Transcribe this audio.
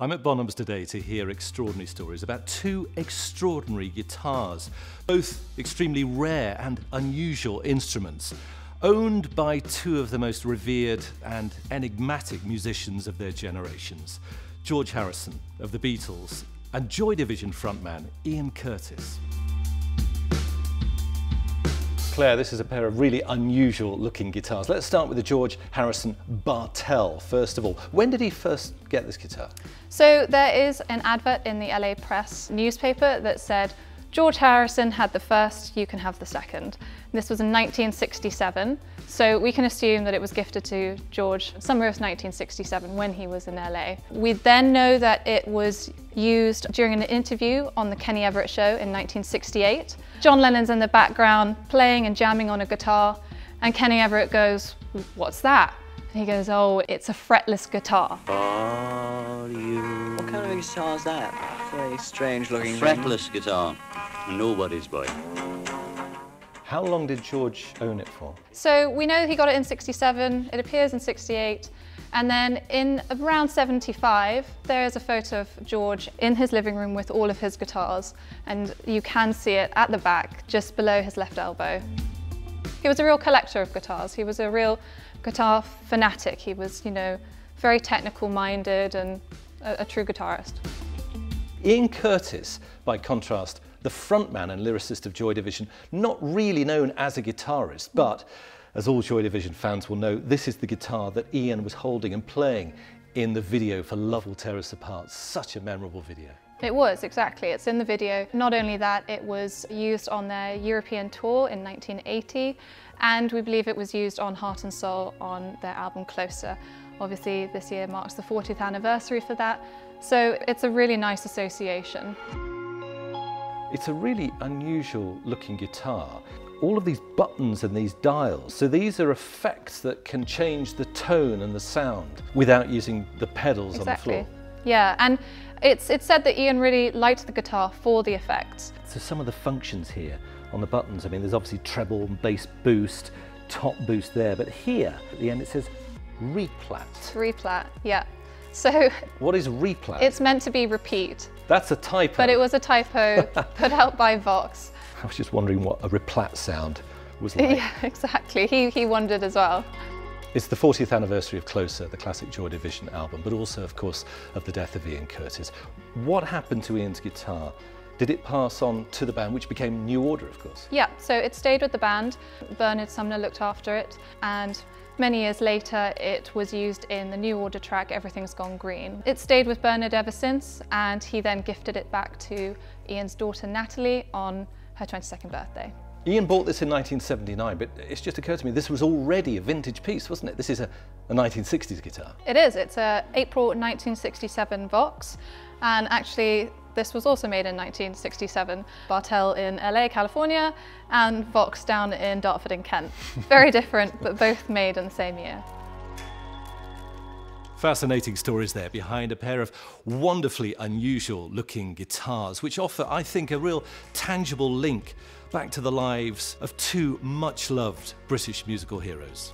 I'm at Bonhams today to hear extraordinary stories about two extraordinary guitars, both extremely rare and unusual instruments, owned by two of the most revered and enigmatic musicians of their generations, George Harrison of the Beatles and Joy Division frontman Ian Curtis. Claire, this is a pair of really unusual looking guitars. Let's start with the George Harrison Bartell, first of all. When did he first get this guitar? So there is an advert in the LA Press newspaper that said, George Harrison had the first, you can have the second. This was in 1967, so we can assume that it was gifted to George summer of 1967 when he was in LA. We then know that it was used during an interview on the Kenny Everett show in 1968. John Lennon's in the background playing and jamming on a guitar, and Kenny Everett goes, "What's that?" And he goes, "Oh, it's a fretless guitar." What kind of a guitar is that? Very strange looking. Fretless guitar. Nobody's boy. How long did George own it for? So we know he got it in 67, it appears in 68, and then in around 75, there is a photo of George in his living room with all of his guitars, and you can see it at the back, just below his left elbow. He was a real collector of guitars. He was a real guitar fanatic. He was, very technical minded and a true guitarist. Ian Curtis, by contrast, the frontman and lyricist of Joy Division, not really known as a guitarist, but as all Joy Division fans will know, this is the guitar that Ian was holding and playing in the video for Love Will Tear Us Apart. Such a memorable video. It was, exactly. It's in the video. Not only that, it was used on their European tour in 1980, and we believe it was used on Heart and Soul on their album Closer. Obviously, this year marks the 40th anniversary for that, so it's a really nice association. It's a really unusual looking guitar. All of these buttons and these dials, so these are effects that can change the tone and the sound without using the pedals on the floor. Yeah, and it's said that Ian really liked the guitar for the effects. So some of the functions here on the buttons, I mean, there's obviously treble and bass boost, top boost there, but here at the end it says replat. Replat, yeah. So what is replat? It's meant to be repeat. That's a typo. But it was a typo put out by Vox. I was just wondering what a replat sound was like. Yeah, exactly. He wondered as well. It's the 40th anniversary of Closer, the classic Joy Division album, but also, of course, of the death of Ian Curtis. What happened to Ian's guitar? Did it pass on to the band, which became New Order, of course? Yeah, so it stayed with the band. Bernard Sumner looked after it, and many years later, it was used in the New Order track, Everything's Gone Green. It stayed with Bernard ever since, and he then gifted it back to Ian's daughter, Natalie, on her 22nd birthday. Ian bought this in 1979, but it's just occurred to me, this was already a vintage piece, wasn't it? This is a 1960s guitar. It is. It's a April 1967 Vox, and actually, this was also made in 1967. Bartell in LA, California, and Vox down in Dartford in Kent. Very different, but both made in the same year. Fascinating stories there behind a pair of wonderfully unusual looking guitars, which offer, I think, a real tangible link back to the lives of two much loved British musical heroes.